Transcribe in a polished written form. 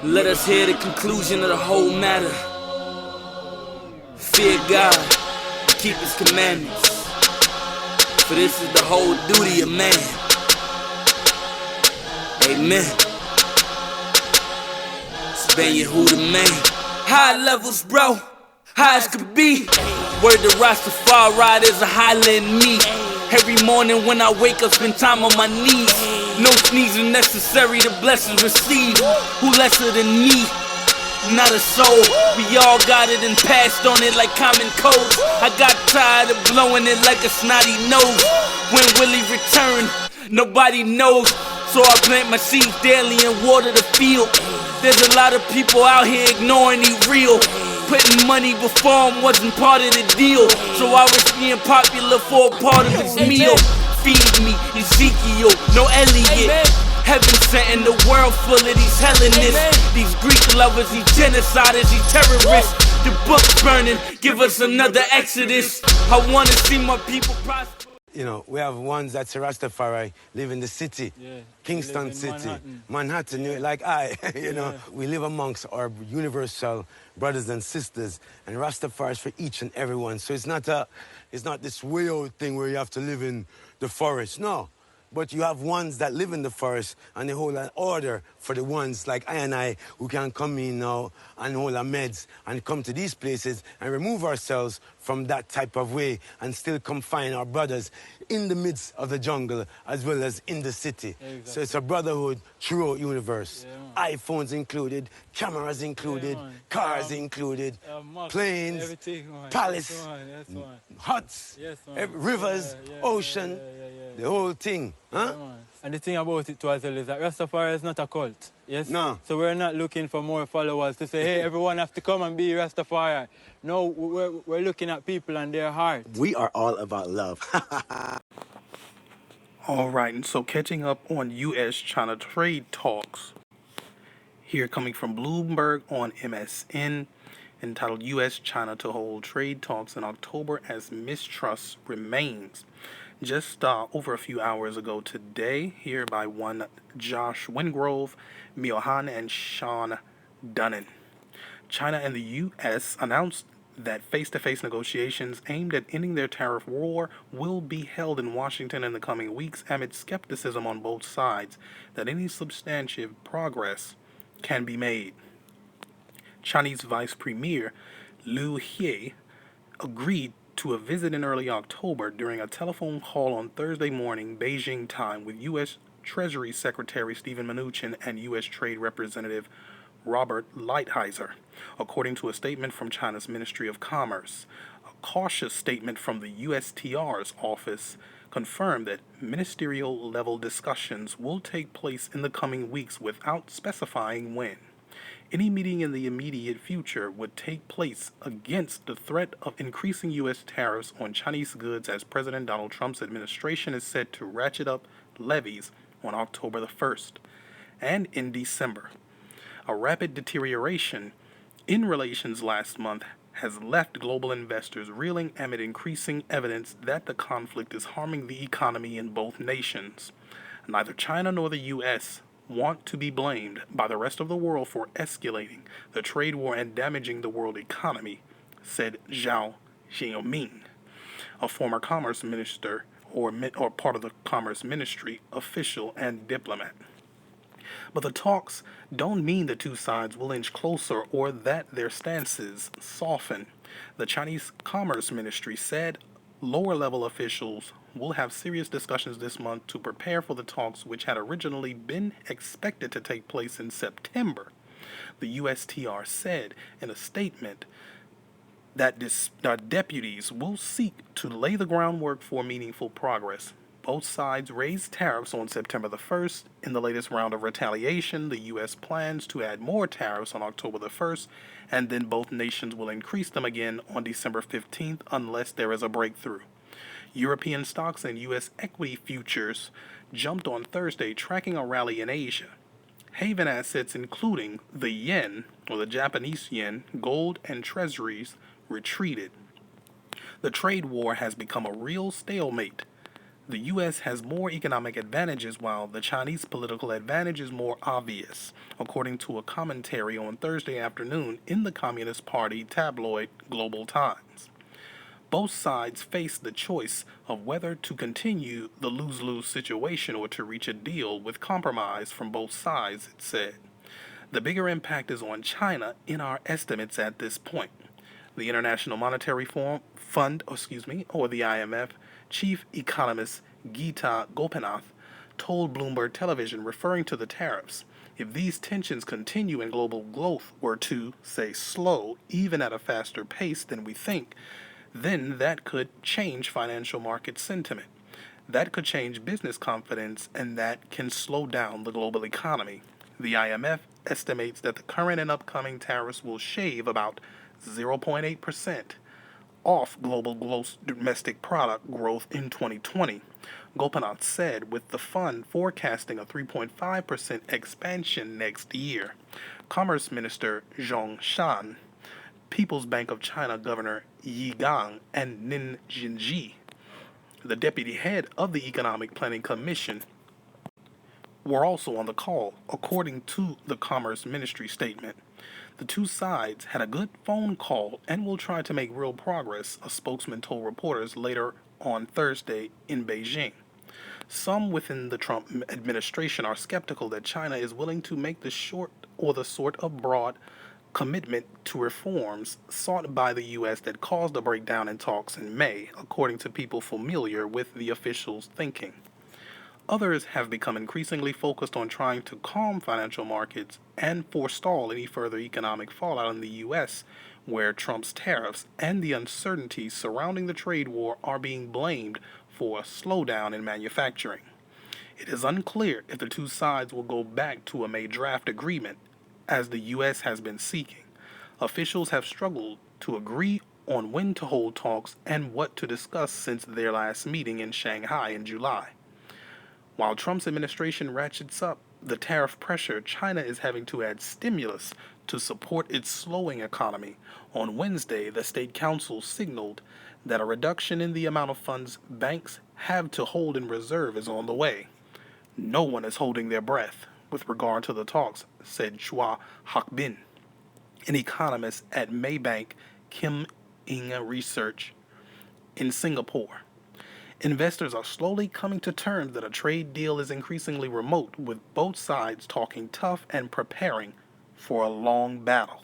Let us hear the conclusion of the whole matter. Fear God, keep His commandments, for this is the whole duty of man. Amen. It's Ben Yehuda, man. High levels, bro, high as could be. Word to Ras Tafari, there's a holler in me. Every morning when I wake up, spend time on my knees. No sneezing necessary, the blessings received. Who lesser than me? Not a soul. We all got it and passed on it like common codes. I got tired of blowing it like a snotty nose. When will He return? Nobody knows. So I plant my seeds daily and water the field. There's a lot of people out here ignoring He real. Putting money before Him wasn't part of the deal. So I was being popular for a part of His meal. Feed me, Ezekiel, no Elliot. Heaven sent in the world full of these Hellenists. These Greek lovers, these genociders, these terrorists. The book's burning, give us another Exodus. I wanna see my people prosper. You know, we have ones that's Ras Tafari, live in the city, Kingston City, Manhattan, Yeah. like you know. We live amongst our universal brothers and sisters, and Rastafari is for each and every one. So it's not this weird thing where you have to live in the forest, no. But you have ones that live in the forest, and they hold an order for the ones like I who can come in now and hold our meds and come to these places and remove ourselves from that type of way and still come find our brothers in the midst of the jungle as well as in the city. Exactly. So it's a brotherhood throughout universe. Yeah, iPhones included, cameras included, cars included, planes, everything, palace, huts, rivers, ocean, the whole thing, huh? And the thing about it too as well is that Rastafari is not a cult, yes? No. So we're not looking for more followers to say, hey, everyone have to come and be Rastafari. No, we're looking at people and their heart. We are all about love. All right, and so catching up on U.S.-China trade talks. Here coming from Bloomberg on MSN, entitled U.S.-China to hold trade talks in October as mistrust remains. Just over a few hours ago today, here by one Josh Wingrove, Miohan, and Sean Dunnan. China and the U.S. announced that face-to-face negotiations aimed at ending their tariff war will be held in Washington in the coming weeks amid skepticism on both sides that any substantive progress can be made. Chinese Vice Premier Liu He agreed to a visit in early October during a telephone call on Thursday morning Beijing time with U.S. Treasury Secretary Steven Mnuchin and U.S. Trade Representative Robert Lighthizer, according to a statement from China's Ministry of Commerce. A cautious statement from the USTR's office confirmed that ministerial-level discussions will take place in the coming weeks without specifying when. Any meeting in the immediate future would take place against the threat of increasing U.S. tariffs on Chinese goods as President Donald Trump's administration is set to ratchet up levies on October the 1st. And in December, a rapid deterioration in relations last month has left global investors reeling amid increasing evidence that the conflict is harming the economy in both nations. Neither China nor the U.S. want to be blamed by the rest of the world for escalating the trade war and damaging the world economy, said Zhao Xiaoming, a former commerce minister or part of the commerce ministry official and diplomat. But the talks don't mean the two sides will inch closer or that their stances soften. The Chinese Commerce Ministry said lower-level officials will have serious discussions this month to prepare for the talks, which had originally been expected to take place in September. The USTR said in a statement that deputies will seek to lay the groundwork for meaningful progress. Both sides raised tariffs on September the 1st. In the latest round of retaliation, the U.S. plans to add more tariffs on October the 1st, and then both nations will increase them again on December 15th unless there is a breakthrough. European stocks and U.S. equity futures jumped on Thursday, tracking a rally in Asia. Haven assets, including the yen, or the Japanese yen, gold, and treasuries, retreated. The trade war has become a real stalemate. The U.S. has more economic advantages while the Chinese political advantage is more obvious, according to a commentary on Thursday afternoon in the Communist Party tabloid Global Times. Both sides face the choice of whether to continue the lose-lose situation or to reach a deal with compromise from both sides, it said. The bigger impact is on China in our estimates at this point. The International Monetary Fund, or the IMF, chief economist Geeta Gopinath told Bloomberg Television, referring to the tariffs, if these tensions continue and global growth were to, say, slow even at a faster pace than we think, then that could change financial market sentiment. That could change business confidence, and that can slow down the global economy. The IMF estimates that the current and upcoming tariffs will shave about 0.8% off global gross domestic product growth in 2020. Gopinath said, with the fund forecasting a 3.5% expansion next year. Commerce Minister Zhong Shan, People's Bank of China Governor Yi Gang, and Nin Jinji, the deputy head of the Economic Planning Commission, were also on the call, according to the Commerce Ministry statement. The two sides had a good phone call and will try to make real progress, a spokesman told reporters later on Thursday in Beijing. Some within the Trump administration are skeptical that China is willing to make the sort of broad commitment to reforms sought by the U.S. that caused a breakdown in talks in May, according to people familiar with the officials' thinking. Others have become increasingly focused on trying to calm financial markets and forestall any further economic fallout in the U.S., where Trump's tariffs and the uncertainties surrounding the trade war are being blamed for a slowdown in manufacturing. It is unclear if the two sides will go back to a May draft agreement, as the U.S. has been seeking. Officials have struggled to agree on when to hold talks and what to discuss since their last meeting in Shanghai in July. While Trump's administration ratchets up the tariff pressure, China is having to add stimulus to support its slowing economy. On Wednesday, the State Council signaled that a reduction in the amount of funds banks have to hold in reserve is on the way. No one is holding their breath with regard to the talks, said Chua Hakbin, an economist at Maybank Kim Ing Research in Singapore. Investors are slowly coming to terms that a trade deal is increasingly remote, with both sides talking tough and preparing for a long battle.